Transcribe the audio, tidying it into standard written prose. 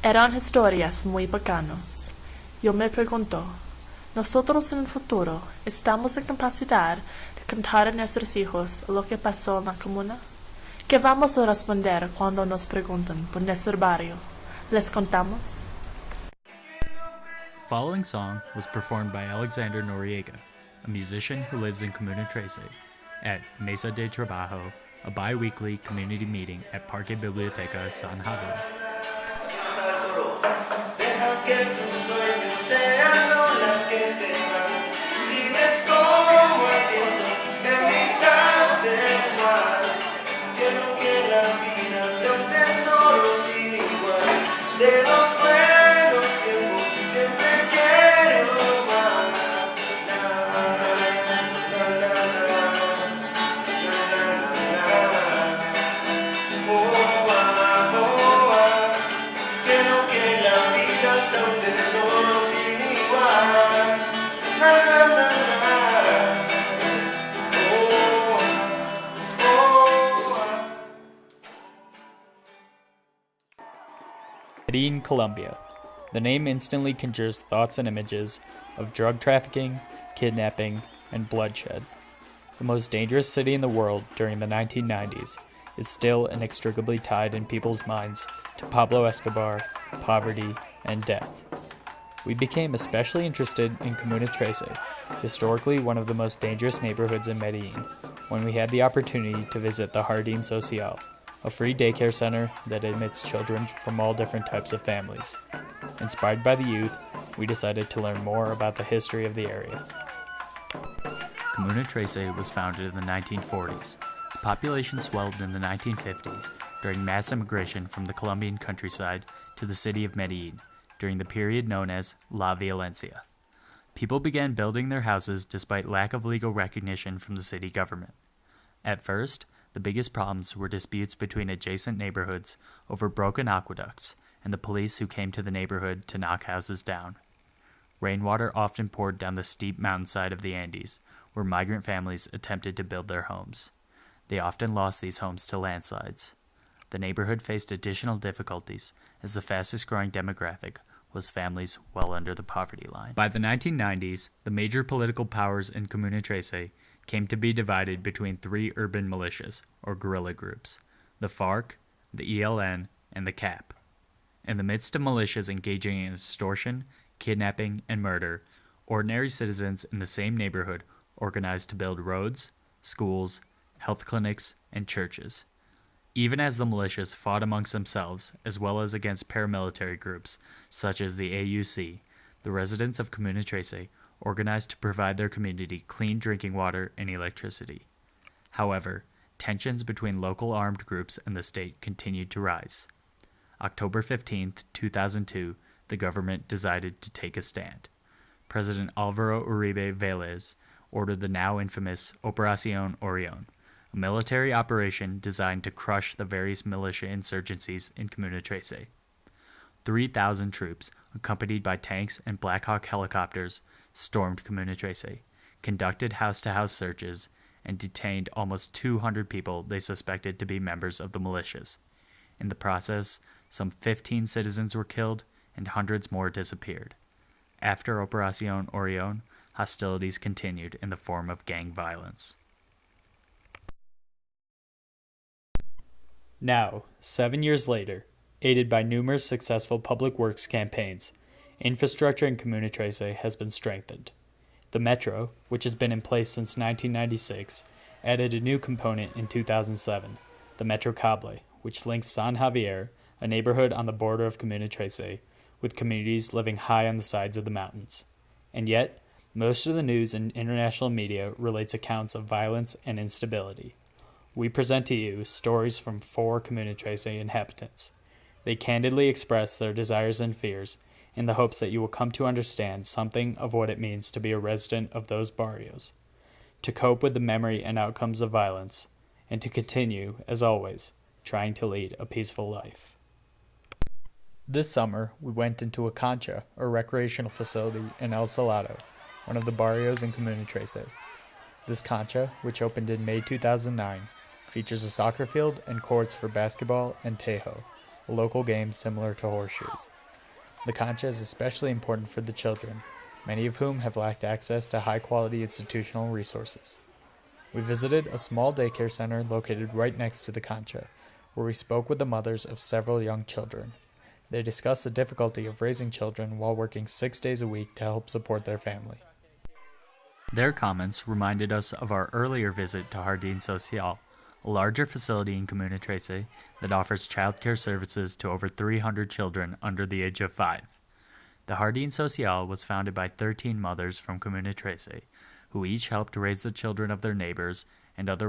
Eran historias muy bacanos. Yo me pregunto, nosotros en el futuro estamos en capacidad de contar a nuestros hijos lo que pasó en la comuna. ¿Qué vamos a responder cuando nos preguntan por nuestro barrio? ¿Les contamos? The following song was performed by Alexander Noriega, a musician who lives in Comuna Trece, at Mesa de Trabajo, a bi-weekly community meeting at Parque Biblioteca San Javier. Medellin, Colombia. The name instantly conjures thoughts and images of drug trafficking, kidnapping, and bloodshed. The most dangerous city in the world during the 1990s is still inextricably tied in people's minds to Pablo Escobar, poverty, and death. We became especially interested in Comuna Trece, historically one of the most dangerous neighborhoods in Medellin, when we had the opportunity to visit the Jardín Social, a free daycare center that admits children from all different types of families. Inspired by the youth, we decided to learn more about the history of the area. Comuna Trece was founded in the 1940s. Its population swelled in the 1950s during mass immigration from the Colombian countryside to the city of Medellin during the period known as La Violencia. People began building their houses despite lack of legal recognition from the city government. At first, the biggest problems were disputes between adjacent neighborhoods over broken aqueducts and the police who came to the neighborhood to knock houses down. Rainwater often poured down the steep mountainside of the Andes, where migrant families attempted to build their homes. They often lost these homes to landslides. The neighborhood faced additional difficulties as the fastest growing demographic was families well under the poverty line. By the 1990s, the major political powers in Comuna Trece came to be divided between three urban militias, or guerrilla groups, the FARC, the ELN, and the CAP. In the midst of militias engaging in extortion, kidnapping, and murder, ordinary citizens in the same neighborhood organized to build roads, schools, health clinics, and churches. Even as the militias fought amongst themselves, as well as against paramilitary groups such as the AUC, the residents of Comuna Trece organized to provide their community clean drinking water and electricity. However, tensions between local armed groups and the state continued to rise. October 15, 2002, the government decided to take a stand. President Alvaro Uribe Vélez ordered the now infamous Operación Orión, a military operation designed to crush the various militia insurgencies in Comuna Trece. 3,000 troops, accompanied by tanks and Black Hawk helicopters, stormed Comuna Trece, conducted house-to-house searches, and detained almost 200 people they suspected to be members of the militias. In the process, some 15 citizens were killed and hundreds more disappeared. After Operación Orión, hostilities continued in the form of gang violence. Now, 7 years later, aided by numerous successful public works campaigns, infrastructure in Comuna Trece has been strengthened. The metro, which has been in place since 1996, added a new component in 2007, the Metro Cable, which links San Javier, a neighborhood on the border of Comuna Trece, with communities living high on the sides of the mountains. And yet, most of the news and international media relates accounts of violence and instability. We present to you stories from 4 Comuna Trece inhabitants. They candidly express their desires and fears in the hopes that you will come to understand something of what it means to be a resident of those barrios, to cope with the memory and outcomes of violence, and to continue, as always, trying to lead a peaceful life. This summer, we went into a cancha, or recreational facility, in El Salado, one of the barrios in Comuna Trece. This cancha, which opened in May 2009, features a soccer field and courts for basketball and tejo, a local game similar to horseshoes. The cancha is especially important for the children, many of whom have lacked access to high-quality institutional resources. We visited a small daycare center located right next to the cancha, where we spoke with the mothers of several young children. They discussed the difficulty of raising children while working 6 days a week to help support their family. Their comments reminded us of our earlier visit to Jardín Social, a larger facility in Comuna Trece that offers childcare services to over 300 children under the age of 5. The Jardín Social was founded by 13 mothers from Comuna Trece, who each helped raise the children of their neighbors and other